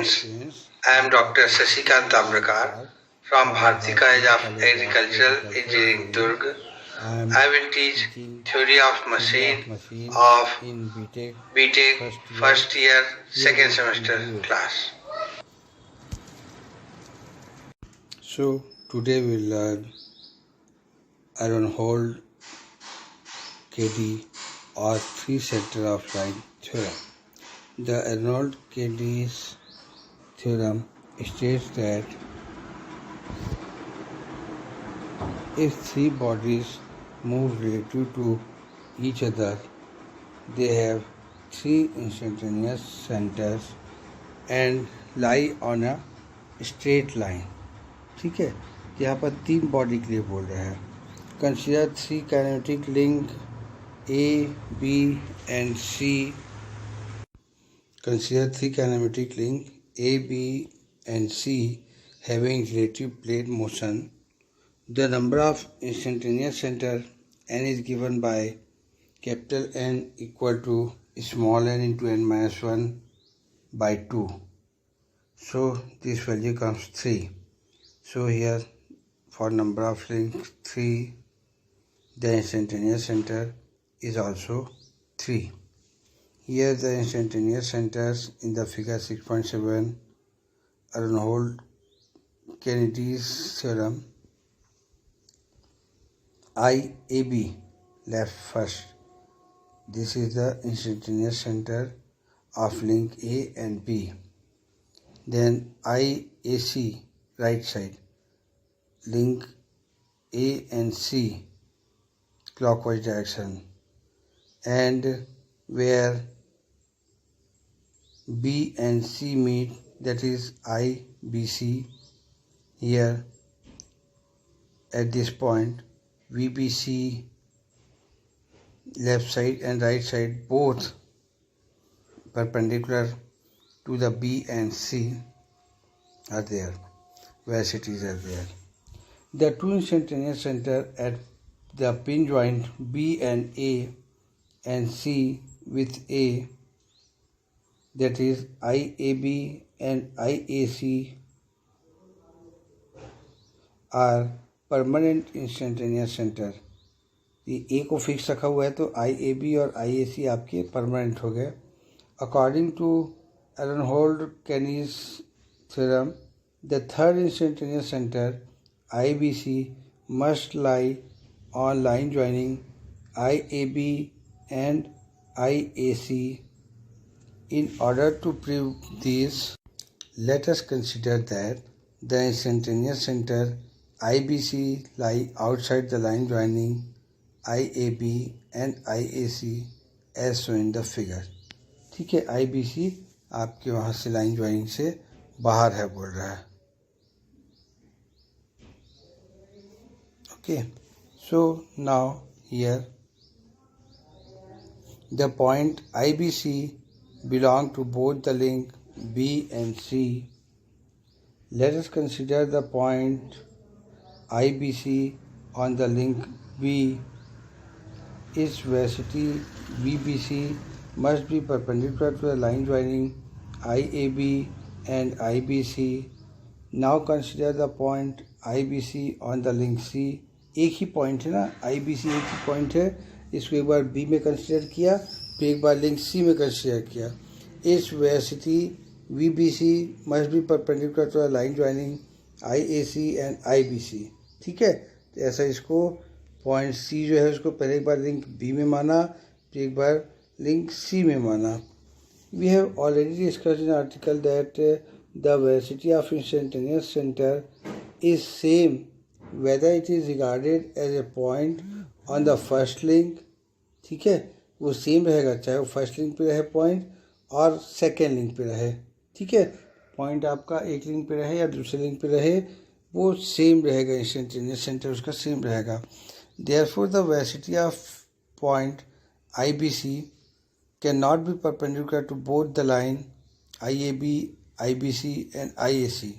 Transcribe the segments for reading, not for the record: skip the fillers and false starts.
students, I am Dr. Sashikant Tambrakar from Bharati College of Agricultural Engineering, Durg. I will teach theory of machine of BTech first year, second semester class. So today we will learn Arnold Kd or three center of line theorem. The Arnold-Kd's theorem states that if three bodies move relative to each other, they have three instantaneous centers and lie on a straight line. ठीक है, यहाँ पर तीन body के लिए बोल रहे हैं. Consider three kinetic link A, B and C. Consider three kinematic link A, B and C having relative plane motion. The number of instantaneous center n is given by capital N equal to small n into n minus 1 by 2. So this value comes 3. So here for number of links 3, the instantaneous center is also 3. Here the instantaneous centers in the figure 6.7 Arnold-Kennedy's theorem. IAB left first. This is the instantaneous center of link A and B. Then IAC right side, link A and C clockwise direction, and where B and C meet, that is IBC. Here at this point VBC left side and right side both perpendicular to the B and C are there, velocities are there. The two instantaneous center at the pin joint B and A and C with A, that is IAB and IAC, are permanent instantaneous centre. ये ए को fix रखा हुआ है तो IAB और IAC आपके permanent हो गए. According to Arnold-Kennedy's theorem, the third instantaneous center IBC must lie on line joining IAB and IAC. In order to prove this, let us consider that the instantaneous center IBC lie outside the line joining IAB and IAC as shown in the figure. ठीक है, IBC आपके वहाँ से line joining से बाहर है बोल रहा है. Okay, so now here the point IBC belong to both the link B and C. Let us consider the point IBC on the link B. Its velocity VBC must be perpendicular to the line joining IAB and IBC. Now consider the point IBC on the link C. एक ही point है ना, IBC एक ही point है. इसको एक बार B में consider किया, फिर एक बार लिंक C में कंसिडर किया. इस velocity VBC must be perpendicular to the line joining IAC and IBC. ठीक है, तो ऐसा इसको पॉइंट C जो है उसको पहले एक बार लिंक B में माना, फिर एक बार लिंक C में माना. We have already discussed in article that the velocity of instantaneous center is same whether it is regarded as a point on the first link. ठीक है, वो सेम रहेगा चाहे वो फर्स्ट लिंक पे रहे पॉइंट और सेकेंड लिंक पे रहे. ठीक है, पॉइंट आपका एक लिंक पे रहे या दूसरे लिंक पे रहे वो सेम रहेगा, इंस्टेंटेनियस सेंटर उसका सेम रहेगा. Therefore the velocity of point IBC cannot be perpendicular to both the line IAB, IBC and IBC.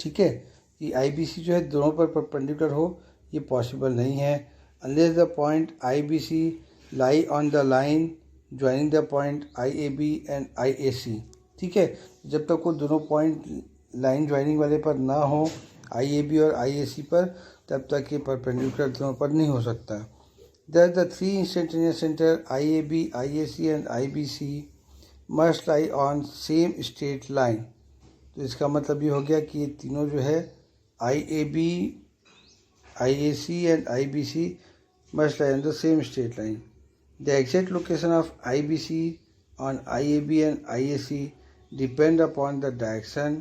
ठीक है, ये IBC जो है दोनों पर परपेंडिकुलर हो ये पॉसिबल नहीं है unless the point IBC lie on the line joining the point IAB and IAC। ठीक है, जब तक वो दोनों पॉइंट लाइन ज्वाइनिंग वाले पर ना हो, IAB और IAC पर, तब तक ये परपेंडिकुलर दोनों पर नहीं हो सकता। The three instantaneous centre IAB, IAC and IBC must lie on same straight line. तो इसका मतलब ये हो गया कि ये तीनों जो है IAB, IAC and IBC must lie on the same straight line. The exact location of IBC on IAB and IAC depend upon the direction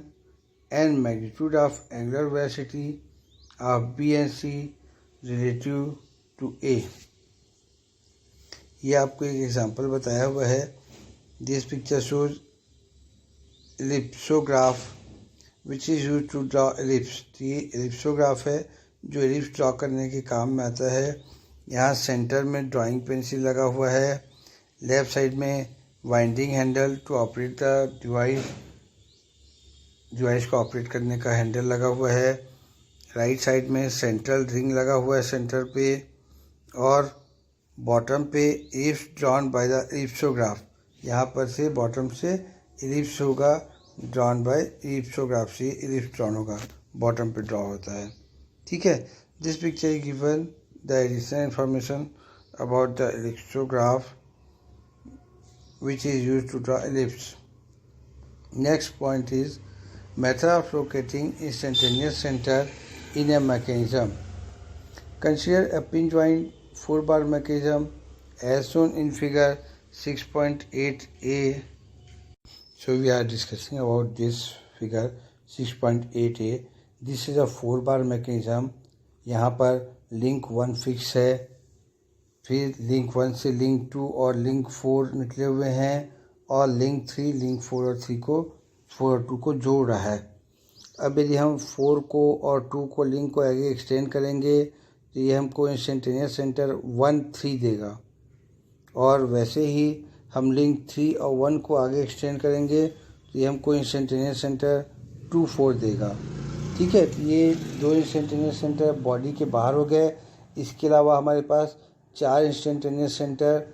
and magnitude of angular velocity of B and C relative to A. ये आपको एक example बताया हुआ है। This picture shows ellipsograph which is used to draw ellipse. ये ellipsograph है जो ellipse draw करने के काम में आता है। यहाँ सेंटर में ड्राइंग पेंसिल लगा हुआ है। लेफ्ट साइड में winding handle to operate the device को ऑपरेट करने का हैंडल लगा हुआ है। राइट साइड में सेंट्रल रिंग लगा हुआ है सेंटर पे, और बॉटम पे ellipse drawn by the ellipsograph. यहाँ पर से बॉटम से इलिप्स होगा, ड्रॉन बाय इलिप्सोग्राफ से इलिप्स ड्रॉन होगा, बॉटम पे ड्रॉ होता है। ठीक है, this picture is given the additional information about the ellipsograph which is used to draw ellipse. Next point is method of locating instantaneous center in a mechanism. Consider a pin joint 4-bar mechanism as shown in figure 6.8a. So we are discussing about this figure 6.8a. This is a 4-bar mechanism. यहाँ पर link 1 fix है, फिर link 1 से link 2 और link 4 निकले हुए हैं, और लिंक 3 लिंक 4 और 4 और 2 को जोड़ रहा है। अब यदि हम 4 को और 2 को लिंक को आगे एक्सटेंड करेंगे तो ये हमको इंस्टेंटेनियस सेंटर 1 3 देगा, और वैसे ही हम लिंक 3 और 1 को आगे एक्सटेंड करेंगे तो ये हमको इंस्टेंटेनियस सेंटर 2 4 देगा। ठीक है, तो ये 2 इंस्टेंटेनियस सेंटर बॉडी के बाहर हो गए। इसके अलावा हमारे पास 4 इंस्टेंटेनियस सेंटर,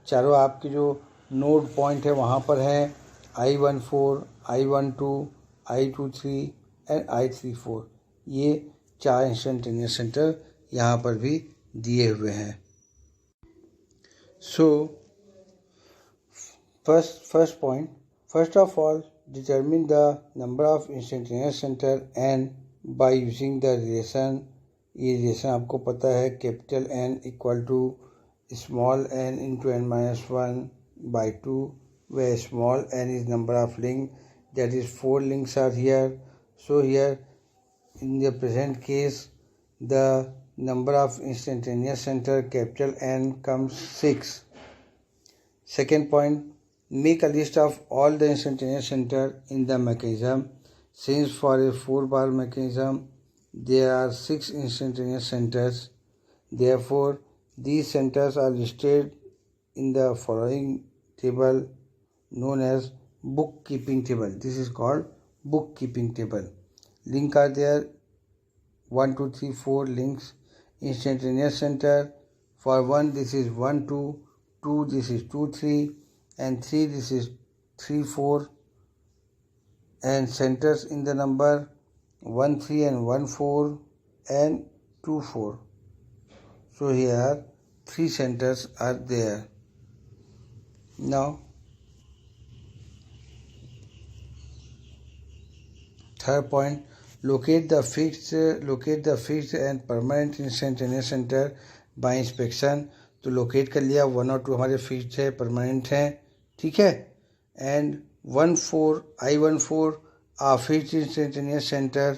चारों आपके जो नोड पॉइंट है वहाँ पर हैं, I14, I12, I23 and I34। ये 4 इंस्टेंटेनियस सेंटर यहाँ पर भी दिए हुए हैं। So first point, first of all determine the number of instantaneous center and by using the relation। ये रिलेशन आपको पता है, capital N equal to small n into n-1/2, where small n is number of link, that is 4 links are here. So here in the present case the number of instantaneous center capital N comes 6. Second point, make a list of all the instantaneous center in the mechanism. Since for a 4-bar mechanism there are 6 instantaneous centers, therefore these centers are listed in the following table known as bookkeeping table. This is called bookkeeping table. Link are there, 1 2 3 4 links. Instantaneous center for 1 this is 1 2, 2 this is 2 3, and 3 this is 3 4, and centers in the number 1 3 and 1 4 and 2 4. So here 3 centers are there. Now third point, locate the fixed and permanent instantaneous center by inspection. तो locate कर लिया, 1 और 2 हमारे fixed है, permanent हैं। ठीक है, and I14 a fixed instantaneous centre.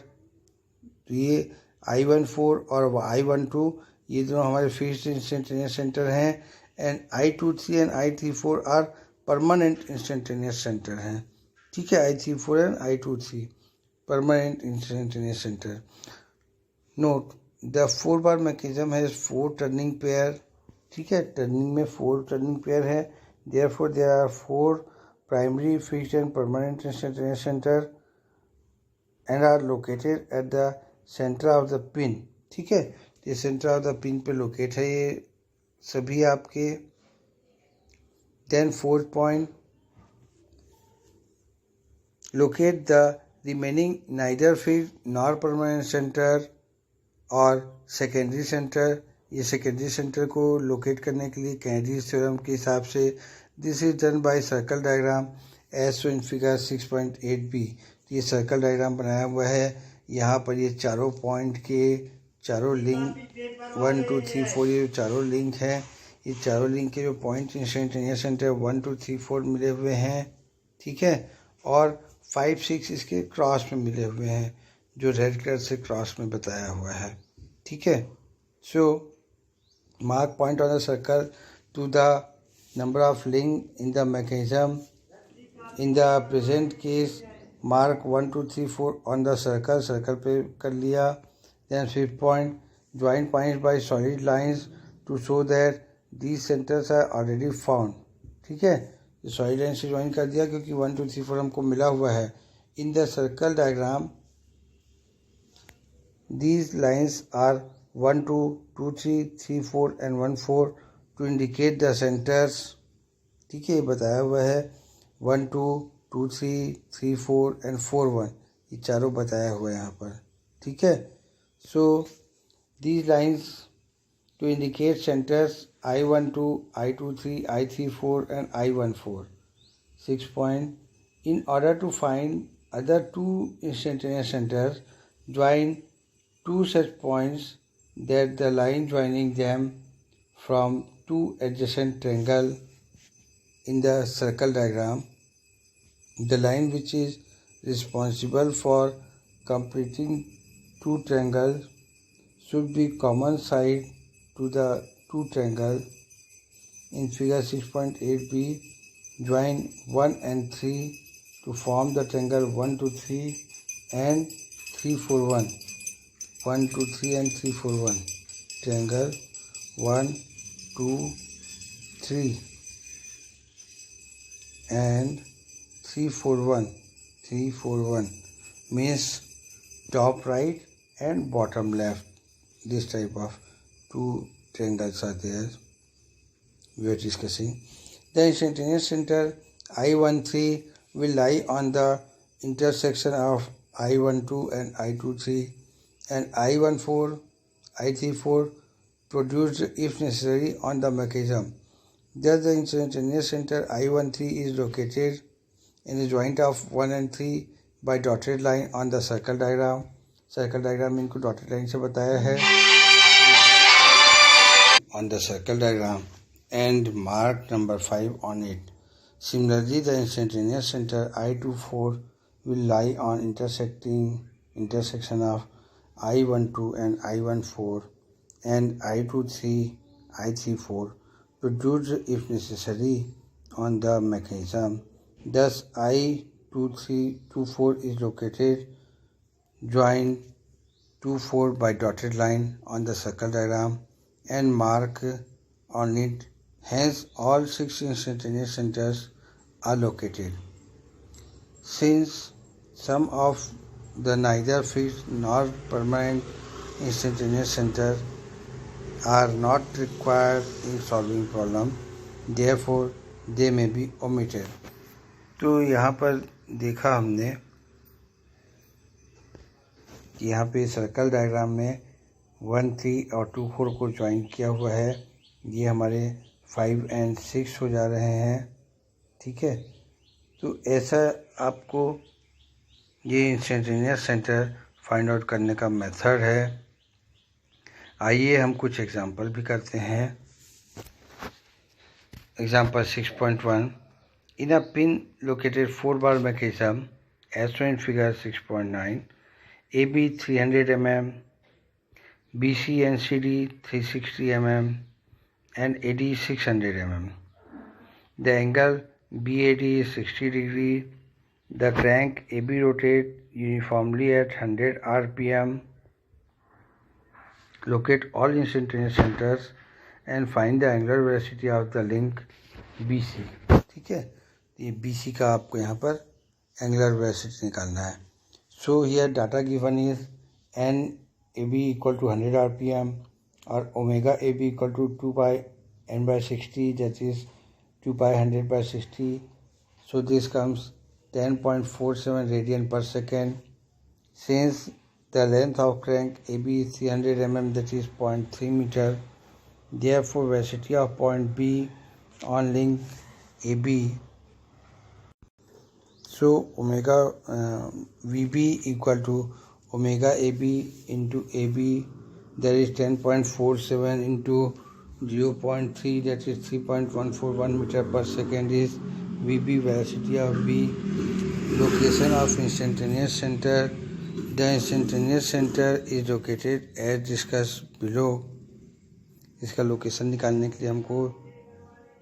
तो ये I14 और I12 ये दोनों हमारे फिक्स्ड इंस्टेंटेनियस सेंटर हैं, and I23 and I34 are permanent instantaneous centre हैं। ठीक है, I34 and I23 permanent instantaneous centre. Note, the 4-bar mechanism has 4 turning pair. ठीक है, टर्निंग में 4 टर्निंग पेयर है, therefore there are 4 primary fixed and permanent instantaneous center and are located at the center of the pin. ठीक है, ये centre of the pin पे locate है ये सभी आपके। Then fourth point, locate the remaining neither fixed nor permanent center और secondary centre. ये सेकेंडरी सेंटर को लोकेट करने के लिए कैनरीज थ्योरम के हिसाब से this is done by circle diagram as shown in figure 6.8b. ये सर्कल डायग्राम बनाया हुआ है. यहाँ पर ये चारों पॉइंट के चारों लिंक 1 2 3 4 ये चारों लिंक हैं. ये चारों लिंक के जो पॉइंट इंस्टेंटेनियस सेंटर 1 2 3 4 मिले हुए हैं. ठीक है. और 5 6 इसके क्रॉस में मिले हुए हैं जो रेड कलर से क्रॉस में बताया हुआ है. ठीक है. So mark point on the circle to the number of link in the mechanism. In the present case mark 1 2 3 4 on the circle. Circle पे कर लिया. Then fifth point, join points by solid lines to show that these centres are already found. ठीक है. ये solid line से join कर दिया क्योंकि 1 2 3 4 हमको मिला हुआ है. In the circle diagram these lines are 1 2 2 3 3 4 and 1 4 to indicate the centers. ठीक है. बताया हुआ है 1 2 2 3 3 4 and 4 1 ये चारों बताया हुआ है यहाँ पर. ठीक है. so these lines to indicate centers I12 I23 I34 and I14. 6 point, in order to find other two instantaneous centers, join two such points that the line joining them from two adjacent triangle in the circle diagram. The line which is responsible for completing two triangles should be common side to the two triangles. In figure 6.8b, join 1 and 3 to form the triangle 1 2 3 and 3 4 1. 1 2 3 and 3 4 1. Triangle 1 2 3 and 3 4 1. 3 4 1 means top right and bottom left. This type of two triangles are there we are discussing. The instantaneous center I13 will lie on the intersection of I12 and I23 and I14, I34 produced if necessary on the mechanism. Thus the instantaneous center I13 is located in the joint of 1 and 3 by dotted line on the circle diagram. Circle diagram में इनको dotted line से बताया है on the circle diagram and mark number 5 on it. Similarly, the instantaneous center I24 will lie on intersection of I12 and I14 and I23, I34 produced if necessary on the mechanism. Thus I2324 is located join 24 by dotted line on the circle diagram and mark on it. Hence all 6 instantaneous centers are located. Since some of the neither fixed nor permanent instantaneous centers are not required in solving problem, therefore they may be omitted. तो यहाँ पर देखा हमने कि यहाँ पे circle diagram में 1 3 और 2 4 को ज्वाइन किया हुआ है. ये हमारे 5 and 6 हो जा रहे हैं. ठीक है. तो ऐसा आपको ये इंस्टेंटेनियस सेंटर फाइंड आउट करने का मेथड है. आइए हम कुछ एग्जांपल भी करते हैं. Example 6.1. In a pin located 4-bar mechanism as shown in figure 6.9, AB 300 mm, BC and CD 360 mm and AD 600 mm. The angle BAD is 60 degree. The crank AB rotates uniformly at 100 rpm. Locate all instantaneous centers and find the angular velocity of the link BC. ठीक है. ये BC का आपको यहाँ पर angular velocity निकालना है. So here data given is N A B equal to 100 rpm और omega A B equal to 2 by n/60 that is 2 pi 100 by 60. So this comes 10.47 radian per second. Since the length of crank AB is 300 mm, that is 0.3 meter, therefore velocity of point B on link AB, so omega VB equal to omega AB into AB, that is 10.47 into 0.3, that is 3.141 meter per second is VB, velocity of B. Location of instantaneous center. The instantaneous center is located as discussed below. इसका location निकालने के लिए हमको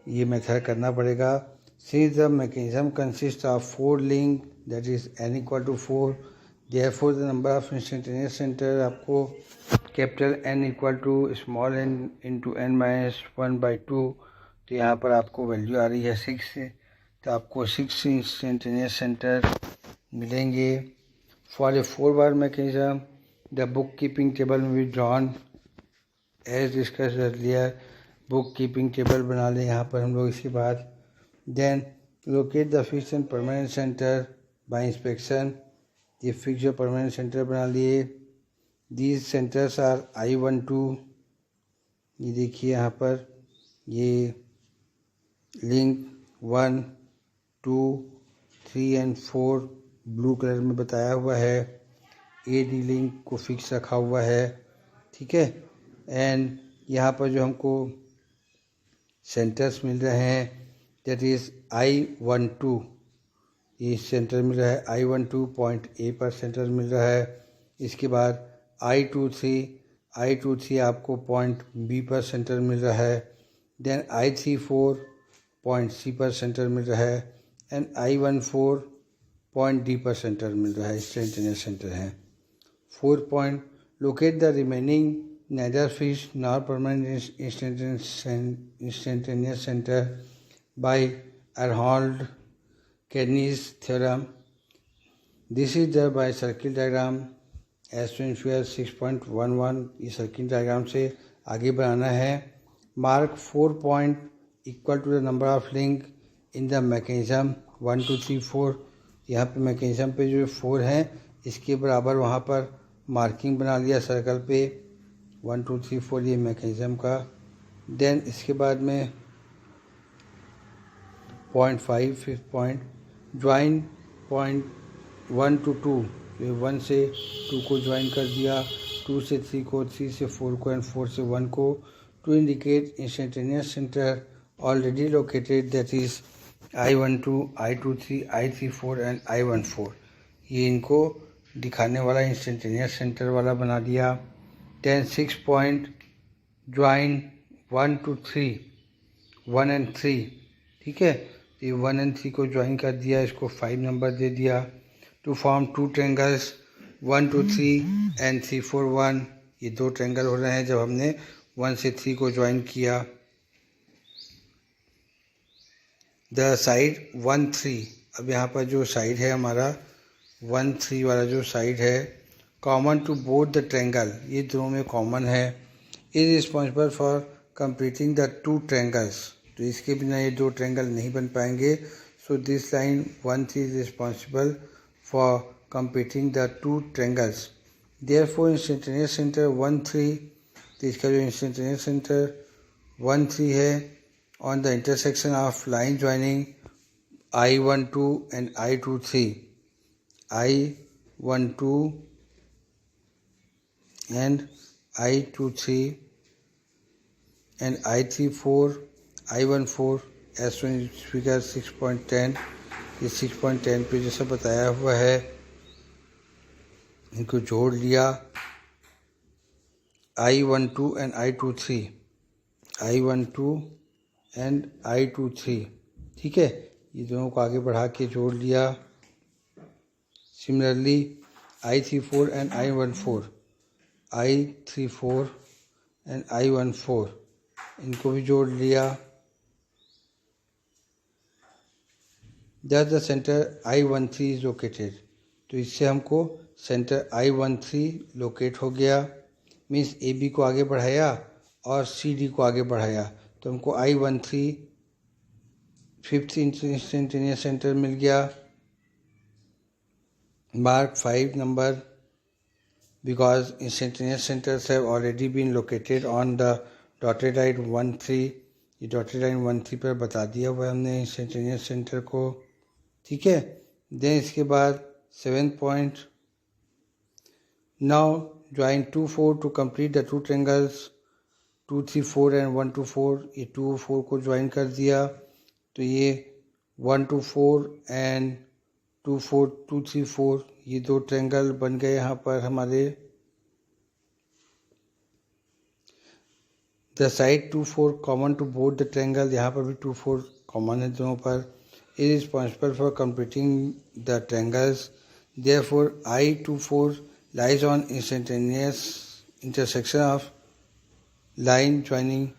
ये method करना पड़ेगा. Since the mechanism consists of 4 links, that is n equal to 4, therefore the number of instantaneous center आपको capital N equal to small n into n minus 1 by 2. तो यहाँ पर आपको वैल्यू आ रही है 6, तो आपको 6 इंस्टेंटेनियस सेंटर मिलेंगे. For a 4 bar mechanism the bookkeeping table में भी drawn as discuss earlier. Bookkeeping table बना लें यहाँ पर हम लोग इसके बाद. Then locate the fix and permanent centre by inspection. ये फिक्स और परमानेंट सेंटर बना लिए. These centers are I12. ये देखिए यहाँ पर ये लिंक 1, 2, 3 एंड 4 ब्लू कलर में बताया हुआ है. AD लिंक को फिक्स रखा हुआ है, ठीक है. एंड यहाँ पर जो हमको सेंटर्स मिल रहे हैं, दैट इज़ I12. ये सेंटर मिल रहा है I12 पॉइंट A पर सेंटर मिल रहा है. इसके बाद I23 आपको पॉइंट B पर सेंटर मिल रहा है. देन I34 पॉइंट C पर सेंटर मिल रहा है. एंड I14 पॉइंट D पर सेंटर मिल रहा है. इंस्टेंटेनियस सेंटर है. 4 point locate the remaining neither fixed nor permanent instantaneous center by Arnold-Kedny's theorem. This is the by circle diagram as shown figure 6.11. इस circle diagram से आगे बढ़ाना है. Mark 4 point equal to the number of link in the mechanism 1 2 3 4. यहाँ पे mechanism पे जो 4 हैं इसके बराबर वहाँ पर मार्किंग बना लिया सर्कल पे. 1 2 3 4 ये मैकेनिज्म का. देन इसके बाद में 0.5 fifth point join point 1 to 2. 1 से 2 को ज्वाइन कर दिया, 2 से 3 को, 3 से 4 को एंड 4 से 1 को, to indicate instantaneous centre already located, that is I12, I23, I34 and I14. ये इनको दिखाने वाला इंस्टेंटेनियस सेंटर वाला बना दिया. Then 6 point join 1 to 3, 1 and 3, ठीक है. ये 1 and 3 को ज्वाइन कर दिया, इसको 5 नंबर दे दिया. To form 2 triangles 1 2 3 and 3 4 1. ये 2 ट्रेंगल हो रहे हैं जब हमने 1 से 3 को ज्वाइन किया. The side 1 3. अब यहाँ पर जो साइड है हमारा 1 3 वाला जो साइड है, common to both the triangle, ये दोनों में कॉमन है. Is responsible for completing the 2 triangles. तो इसके बिना ये 2 ट्रेंगल नहीं बन पाएंगे. So this line 1 3 is responsible for completing the 2 triangles. Therefore, instantaneous center 1 3, तो इसका जो instantaneous center 1 3 है on the intersection of line joining I12 and I23, I12 and I23 and I34, I14 as shown in figure 6.10. ये 6.10 पे जैसा बताया हुआ है, इनको जोड़ लिया. I12 and I23, I12 and I23, ठीक है. ये दोनों को आगे बढ़ा के जोड़ लिया. Similarly I34 and I14, I34 and I14 इनको भी जोड़ लिया. Thus the center I13 is located. तो इससे हमको सेंटर I13 लोकेट हो गया. मीन्स AB को आगे बढ़ाया और CD को आगे बढ़ाया, तो हमको I13 फिफ्थ इंस्टेंटेनियस सेंटर मिल गया. Mark 5 number because instantaneous centers have already been located on the dotted line 1-3. ये dotted line 1-3 पर बता दिया हुआ है हमने instantaneous center को. ठीक है. Then इसके बाद 7th point. Now join 2-4 to complete the two triangles 2-3-4 and 1-4. ये 2-4 को ज्वाइन कर दिया तो ये 1-4 and 2-4 ये दो ट्रायंगल बन गए यहाँ पर हमारे. The side 2-4 common to both the triangle, यहाँ पर भी 2-4 कॉमन है दोनों पर. Is responsible for completing the triangles. Therefore I-2-4 lies on instantaneous intersection of line joining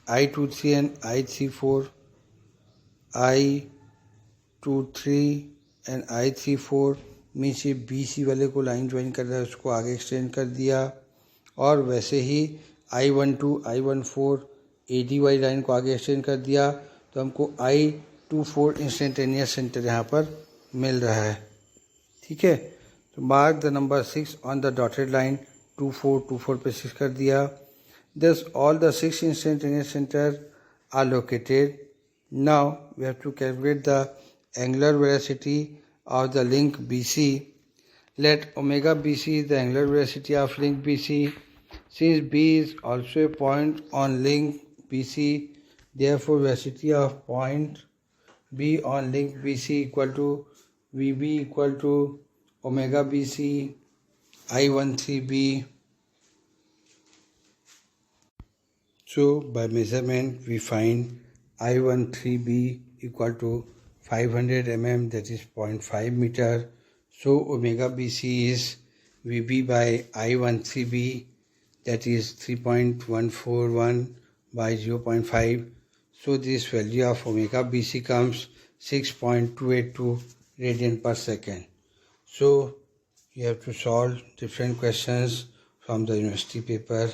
I-2-3 and I-3-4. I-2-3 and I-3-4 means ये BC वाले को line join कर रहा है, उसको आगे एक्सटेंड कर दिया. और वैसे ही I-12 I-14 AD वाली लाइन को आगे एक्सटेंड कर दिया तो हमको I-24 इंस्टेंटेनियस सेंटर यहाँ पर मिल रहा है. ठीक है. तो mark the number 6 on the dotted line 2-4 पे 6 कर दिया. Thus all the 6 instantaneous centers are located. Now we have to calculate the angular velocity of the link BC. Let omega BC is the angular velocity of link BC. Since B is also a point on link BC, therefore velocity of point B on link BC equal to VB equal to omega BC I-13B. So by measurement we find I-13B equal to 500 mm, that is 0.5 meter. So omega BC is VB by I-13B, that is 3.141 by 0.5. So this value of omega BC comes 6.282 radian per second. So you have to solve different questions from the university paper.